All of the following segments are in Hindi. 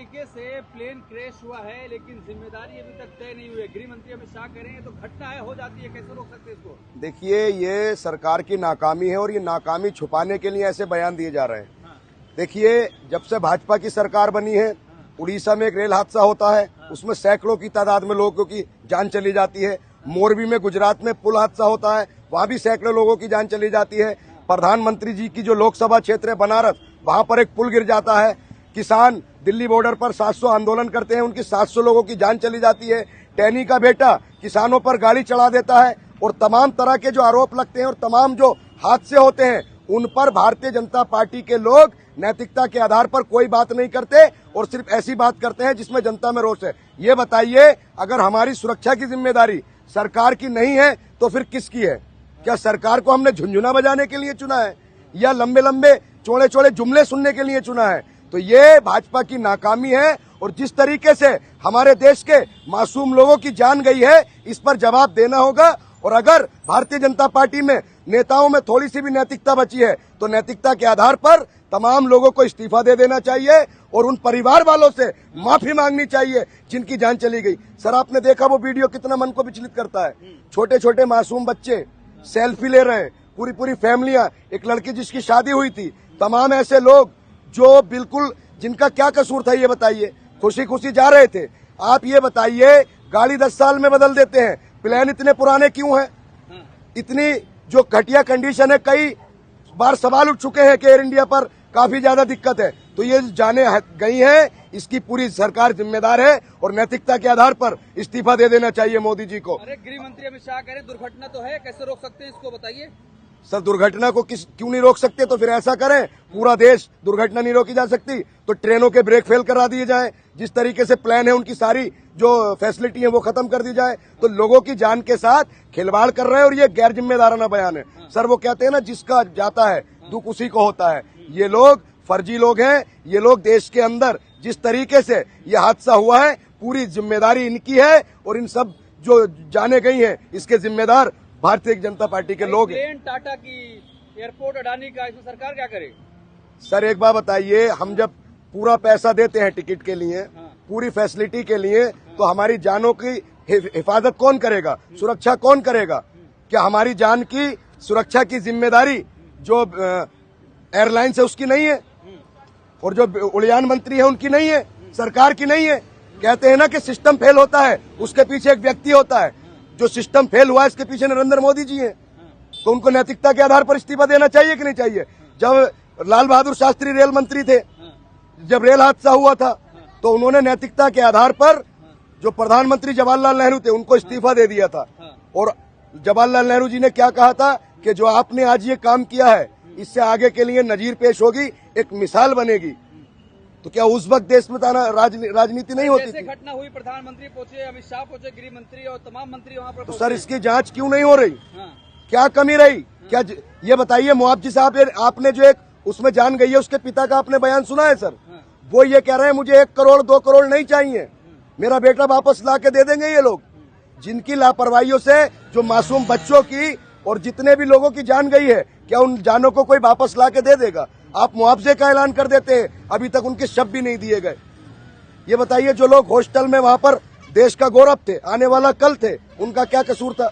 तरीके से प्लेन क्रैश हुआ है, लेकिन जिम्मेदारी अभी तक तय नहीं हुई है। गृह मंत्री अमित शाह कह रहे हैं तो घटना है, हो जाती है, कैसे रोक सकते हैं इसको? देखिए, ये सरकार की नाकामी है और ये नाकामी छुपाने के लिए ऐसे बयान दिए जा रहे हैं। देखिए, जब से भाजपा की सरकार बनी है, उड़ीसा में एक रेल हादसा होता है, उसमें सैकड़ों की तादाद में लोगों की जान चली जाती है। मोरबी में गुजरात में पुल हादसा होता है, वहां भी सैकड़ों लोगों की जान चली जाती है। प्रधानमंत्री जी की जो लोकसभा क्षेत्र है बनारस, वहां पर एक पुल गिर जाता है। किसान दिल्ली बॉर्डर पर 700 आंदोलन करते हैं, उनकी 700 लोगों की जान चली जाती है। टैनी का बेटा किसानों पर गाड़ी चढ़ा देता है और तमाम तरह के जो आरोप लगते हैं और तमाम जो हादसे होते हैं, उन पर भारतीय जनता पार्टी के लोग नैतिकता के आधार पर कोई बात नहीं करते और सिर्फ ऐसी बात करते हैं जिसमें जनता में रोष है। ये बताइए, अगर हमारी सुरक्षा की जिम्मेदारी सरकार की नहीं है तो फिर किसकी है? क्या सरकार को हमने झुनझुना बजाने के लिए चुना है या लंबे लंबे चौड़े चौड़े जुमले सुनने के लिए चुना है? तो ये भाजपा की नाकामी है और जिस तरीके से हमारे देश के मासूम लोगों की जान गई है, इस पर जवाब देना होगा। और अगर भारतीय जनता पार्टी में नेताओं में थोड़ी सी भी नैतिकता बची है तो नैतिकता के आधार पर तमाम लोगों को इस्तीफा दे देना चाहिए और उन परिवार वालों से माफी मांगनी चाहिए जिनकी जान चली गई। सर, आपने देखा वो वीडियो कितना मन को विचलित करता है। छोटे छोटे मासूम बच्चे सेल्फी ले रहे हैं, पूरी पूरी फैमिलियां, एक लड़की जिसकी शादी हुई थी, तमाम ऐसे लोग जो बिल्कुल जिनका क्या कसूर था ये बताइए, खुशी खुशी जा रहे थे। आप ये बताइए, गाड़ी 10 साल में बदल देते हैं, प्लेन इतने पुराने क्यों हैं? इतनी जो घटिया कंडीशन है, कई बार सवाल उठ चुके हैं कि एयर इंडिया पर काफी ज्यादा दिक्कत है। तो ये जाने गई है, इसकी पूरी सरकार जिम्मेदार है और नैतिकता के आधार पर इस्तीफा दे देना चाहिए मोदी जी को। अरे, गृह मंत्री अमित शाह कह रहे हैं दुर्घटना तो है, कैसे रोक सकते हैं इसको बताइए? सर, दुर्घटना को क्यों नहीं रोक सकते? तो फिर ऐसा करें, पूरा देश दुर्घटना नहीं रोकी जा सकती तो ट्रेनों के ब्रेक फेल करा दिए जाए, जिस तरीके से प्लान है उनकी सारी जो फैसिलिटी है वो खत्म कर दी जाए। तो लोगों की जान के साथ खिलवाड़ कर रहे हैं और ये गैर जिम्मेदाराना बयान है। सर, वो कहते हैं ना, जिसका जाता है दुख उसी को होता है। ये लोग फर्जी लोग हैं। ये लोग देश के अंदर जिस तरीके से ये हादसा हुआ है, पूरी जिम्मेदारी इनकी है और इन सब जो जाने गई हैं इसके जिम्मेदार भारतीय जनता पार्टी के लोग हैं। प्लेन टाटा की, एयरपोर्ट अडानी का, इसमें सरकार क्या करे? सर, एक बात बताइए, हम जब पूरा पैसा देते हैं टिकट के लिए, पूरी फैसिलिटी के लिए, तो हमारी जानों की हिफाजत कौन करेगा? सुरक्षा कौन करेगा? क्या हमारी जान की सुरक्षा की जिम्मेदारी जो एयरलाइंस है उसकी नहीं है और जो उड़ान मंत्री है उनकी नहीं है, सरकार की नहीं है? कहते हैं ना कि सिस्टम फेल होता है, उसके पीछे एक व्यक्ति होता है। जो सिस्टम फेल हुआ है इसके पीछे नरेंद्र मोदी जी हैं। तो उनको नैतिकता के आधार पर इस्तीफा देना चाहिए कि नहीं चाहिए? जब लाल बहादुर शास्त्री रेल मंत्री थे, जब रेल हादसा हुआ था, तो उन्होंने नैतिकता के आधार पर जो प्रधानमंत्री जवाहरलाल नेहरू थे उनको इस्तीफा दे दिया था। और जवाहरलाल नेहरू जी ने क्या कहा था कि जो आपने आज ये काम किया है, इससे आगे के लिए नजीर पेश होगी, एक मिसाल बनेगी। तो क्या उस वक्त देश में राजनीति नहीं होती थी? घटना हुई, प्रधानमंत्री पहुंचे, अमित शाह पहुंचे, गृह मंत्री और तमाम मंत्री वहां पर। तो सर, इसकी जांच क्यों नहीं हो रही? क्या कमी रही? क्या ये बताइए, मुआवजी साहब, आपने जो एक उसमें जान गई है उसके पिता का आपने बयान सुना है सर? वो ये कह रहे हैं मुझे 1 करोड़ 2 करोड़ नहीं चाहिए, मेरा बेटा वापस ला के दे देंगे ये लोग। जिनकी लापरवाहियों से जो मासूम बच्चों की और जितने भी लोगों की जान गई है, क्या उन जानों को कोई वापस ला के दे देगा? आप मुआवजे का ऐलान कर देते हैं, अभी तक उनके शब्द भी नहीं दिए गए। ये बताइए, जो लोग हॉस्टल में वहां पर देश का गौरव थे, आने वाला कल थे, उनका क्या कसूर था?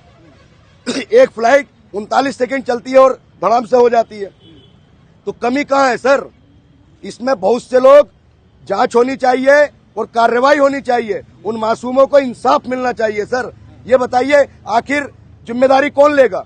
एक फ्लाइट 39 सेकंड चलती है और धड़ाम से हो जाती है। तो कमी कहाँ है सर? इसमें बहुत से लोग, जांच होनी चाहिए और कार्रवाई होनी चाहिए, उन मासूमों को इंसाफ मिलना चाहिए। सर, ये बताइए, आखिर जिम्मेदारी कौन लेगा?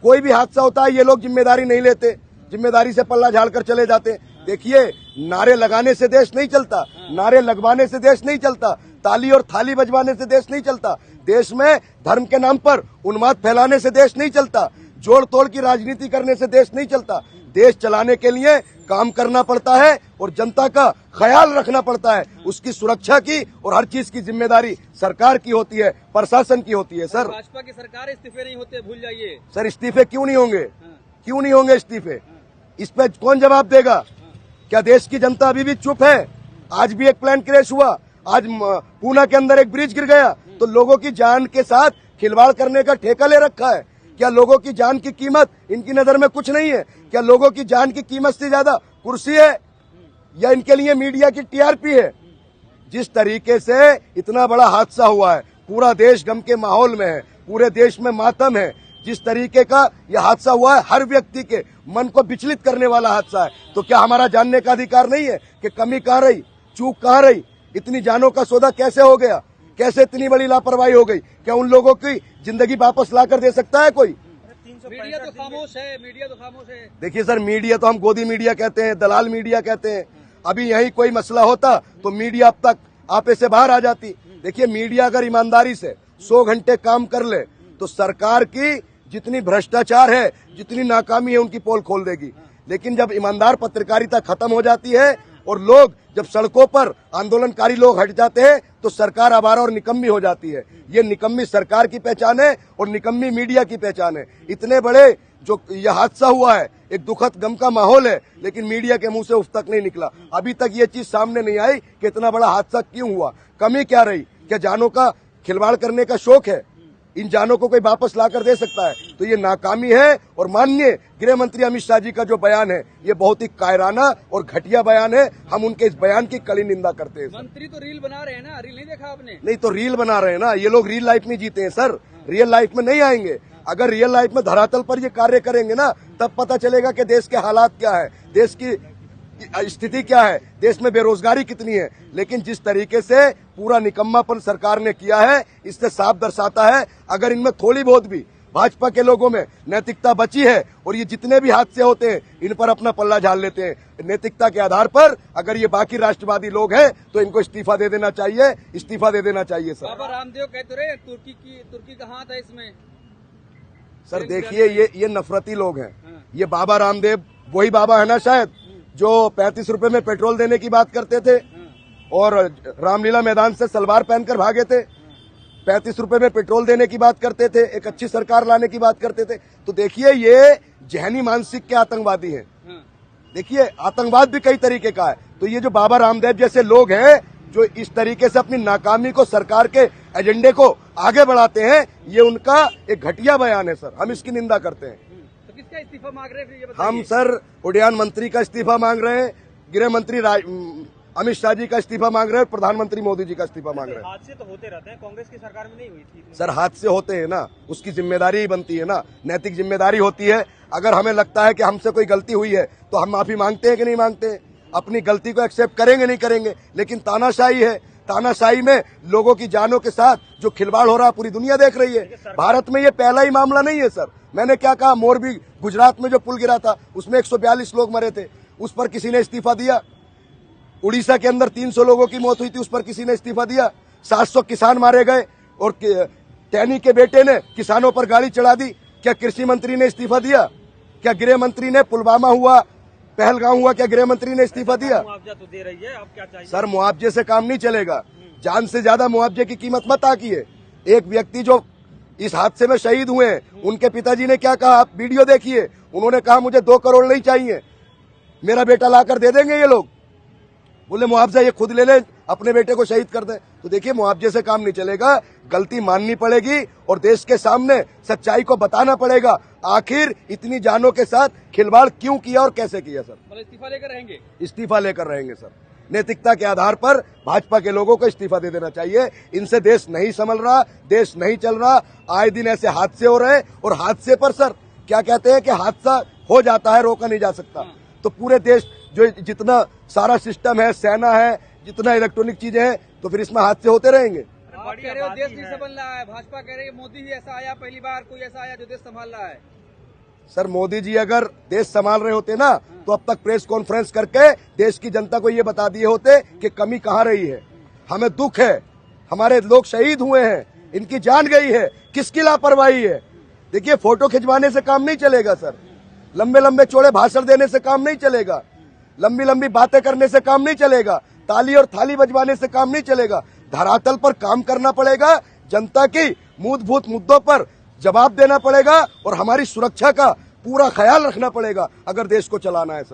कोई भी हादसा होता है ये लोग जिम्मेदारी नहीं लेते, जिम्मेदारी से पल्ला झाड़कर चले जाते। देखिए, नारे लगाने से देश नहीं चलता, नारे लगवाने से देश नहीं चलता, ताली और थाली बजवाने से देश नहीं चलता। देश में धर्म के नाम पर उन्माद फैलाने से देश नहीं चलता, जोड़ तोड़ की राजनीति करने से देश नहीं चलता। देश चलाने के लिए काम करना पड़ता है और जनता का ख्याल रखना पड़ता है। उसकी सुरक्षा की और हर चीज की जिम्मेदारी सरकार की होती है, प्रशासन की होती है। सर, भाजपा की सरकार इस्तीफे नहीं होते, भूल जाइए। सर, इस्तीफे क्यों नहीं होंगे? क्यों नहीं होंगे इस्तीफे? इस पे कौन जवाब देगा? क्या देश की जनता अभी भी चुप है? आज भी एक प्लेन क्रैश हुआ, आज पूना के अंदर एक ब्रिज गिर गया, तो लोगों की जान के साथ खिलवाड़ करने का ठेका ले रखा है। क्या लोगों की जान की कीमत इनकी नजर में कुछ नहीं है? क्या लोगों की जान की कीमत से ज्यादा कुर्सी है या इनके लिए मीडिया की टीआरपी है? जिस तरीके से इतना बड़ा हादसा हुआ है, पूरा देश गम के माहौल में है, पूरे देश में मातम है, जिस तरीके का यह हादसा हुआ है, हर व्यक्ति के मन को विचलित करने वाला हादसा है। तो क्या हमारा जानने का अधिकार नहीं है कि कमी कहाँ रही, चूक कहाँ रही? इतनी जानों का सौदा कैसे हो गया? कैसे इतनी बड़ी लापरवाही हो गई? क्या उन लोगों की जिंदगी वापस लाकर दे सकता है कोई? मीडिया तो खामोश है, मीडिया तो खामोश है। देखिए सर, मीडिया तो हम गोदी मीडिया कहते हैं, दलाल मीडिया कहते हैं। अभी यही कोई मसला होता तो मीडिया अब तक आपे से बाहर आ जाती। देखिए, मीडिया अगर ईमानदारी से 100 घंटे काम कर ले तो सरकार की जितनी भ्रष्टाचार है, जितनी नाकामी है, उनकी पोल खोल देगी। लेकिन जब ईमानदार पत्रकारिता खत्म हो जाती है और लोग जब सड़कों पर आंदोलनकारी लोग हट जाते हैं तो सरकार आवारा और निकम्मी हो जाती है। ये निकम्मी सरकार की पहचान है और निकम्मी मीडिया की पहचान है। इतने बड़े जो यह हादसा हुआ है, एक दुखद गम का माहौल है, लेकिन मीडिया के मुंह से उफ तक नहीं निकला। अभी तक ये चीज सामने नहीं आई कि इतना बड़ा हादसा क्यों हुआ, कमी क्या रही, क्या जानों का खिलवाड़ करने का शौक है? इन जानों को कोई वापस लाकर दे सकता है? तो ये नाकामी है। और माननीय गृह मंत्री अमित शाह जी का जो बयान है, ये बहुत ही कायराना और घटिया बयान है। हम उनके इस बयान की कड़ी निंदा करते हैं। मंत्री तो रील बना रहे हैं ना, रील नहीं देखा आपने? नहीं तो रील बना रहे हैं ना, ये लोग रियल लाइफ में जीते हैं सर, रियल लाइफ में नहीं आएंगे। अगर रियल लाइफ में धरातल पर ये कार्य करेंगे ना, तब पता चलेगा कि देश के हालात क्या है, देश की स्थिति क्या है, देश में बेरोजगारी कितनी है। लेकिन जिस तरीके से पूरा निकम्मापन सरकार ने किया है, इससे साफ दर्शाता है अगर इनमें थोड़ी बहुत भी भाजपा के लोगों में नैतिकता बची है, और ये जितने भी हादसे होते हैं इन पर अपना पल्ला झाड़ लेते हैं नैतिकता के आधार पर, अगर ये बाकी राष्ट्रवादी लोग हैं तो इनको इस्तीफा दे देना चाहिए, इस्तीफा दे देना चाहिए सर। बाबा रामदेव कहते रहे तुर्की का हाथ है इसमें। सर देखिए, ये नफरती लोग हैं। ये बाबा रामदेव वही बाबा है ना शायद, जो 35 रुपए में पेट्रोल देने की बात करते थे और रामलीला मैदान से सलवार पहनकर भागे थे। 35 रुपए में पेट्रोल देने की बात करते थे, एक अच्छी सरकार लाने की बात करते थे। तो देखिए, ये जहनी मानसिक के आतंकवादी हैं। देखिए, आतंकवाद भी कई तरीके का है। तो ये जो बाबा रामदेव जैसे लोग हैं जो इस तरीके से अपनी नाकामी को, सरकार के एजेंडे को आगे बढ़ाते हैं, ये उनका एक घटिया बयान है सर, हम इसकी निंदा करते हैं। तो किसका इस्तीफा मांग रहे हैं ये बताइए? हम सर उड्डयन मंत्री का इस्तीफा मांग रहे हैं, गृह मंत्री अमित शाह जी का इस्तीफा मांग रहे हैं, प्रधानमंत्री मोदी जी का इस्तीफा मांग रहे हैं। हादसे तो होते रहते हैं, कांग्रेस की सरकार में नहीं हुई थी सर, हादसे होते हैं ना, उसकी जिम्मेदारी ही बनती है ना, नैतिक जिम्मेदारी होती है। अगर हमें लगता है कि हमसे कोई गलती हुई है तो हम माफी मांगते हैं कि नहीं मांगते? अपनी गलती को एक्सेप्ट करेंगे नहीं करेंगे? लेकिन तानाशाही है, तानाशाही में लोगों की जानों के साथ जो खिलवाड़ हो रहा है पूरी दुनिया देख रही है। भारत में ये पहला ही मामला नहीं है सर। मैंने क्या कहा, मोरबी गुजरात में जो पुल गिरा था उसमें 142 लोग मरे थे, उस पर किसी ने इस्तीफा दिया। उड़ीसा के अंदर 300 लोगों की मौत हुई थी, उस पर किसी ने इस्तीफा दिया। 700 किसान मारे गए और टैनी के बेटे ने किसानों पर गाड़ी चढ़ा दी, क्या कृषि मंत्री ने इस्तीफा दिया? क्या गृह मंत्री ने, पुलवामा हुआ, पहलगाम हुआ, क्या गृह मंत्री ने इस्तीफा दिया? मुआवजा तो दे रही है, अब क्या चाहिए? सर, मुआवजे से काम नहीं चलेगा, जान से ज्यादा मुआवजे की कीमत मत आकी। एक व्यक्ति जो इस हादसे में शहीद हुए हैं, उनके पिताजी ने क्या कहा, आप वीडियो देखिए। उन्होंने कहा मुझे 2 करोड़ नहीं चाहिए, मेरा बेटा लाकर दे देंगे ये लोग। बोले मुआवजा ये खुद ले लें, अपने बेटे को शहीद कर दें। तो देखिए, मुआवजे से काम नहीं चलेगा, गलती माननी पड़ेगी और देश के सामने सच्चाई को बताना पड़ेगा, आखिर इतनी जानों के साथ खिलवाड़ क्यों किया और कैसे किया। सर, मतलब इस्तीफा लेकर रहेंगे? इस्तीफा लेकर रहेंगे सर। नैतिकता के आधार पर भाजपा के लोगों को इस्तीफा दे देना चाहिए। इनसे देश नहीं संभल रहा, देश नहीं चल रहा। आए दिन ऐसे हादसे हो रहे हैं, और हादसे पर सर क्या कहते हैं कि हादसा हो जाता है, रोका नहीं जा सकता। तो पूरे देश जो जितना सारा सिस्टम है, सेना है, जितना इलेक्ट्रॉनिक चीजें हैं, तो फिर इसमें हादसे होते रहेंगे। आप कह रहे हो देश नहीं संभल रहा है, भाजपा कह रही है मोदी ही ऐसा आया, पहली बार कोई ऐसा आया जो देश संभाल रहा है। सर, मोदी जी अगर देश संभाल रहे होते ना तो अब तक प्रेस कॉन्फ्रेंस करके देश की जनता को ये बता दिए होते कि कमी कहाँ रही है। हमें दुख है, हमारे लोग शहीद हुए हैं, इनकी जान गई है, किसकी लापरवाही है। देखिए, फोटो खिंचवाने से काम नहीं चलेगा सर, लंबे लंबे चौड़े भाषण देने से काम नहीं चलेगा, लंबी लंबी बातें करने से काम नहीं चलेगा, ताली और थाली बजवाने से काम नहीं चलेगा। धरातल पर काम करना पड़ेगा, जनता की मूलभूत मुद्दों पर जवाब देना पड़ेगा और हमारी सुरक्षा का पूरा ख्याल रखना पड़ेगा अगर देश को चलाना है सर।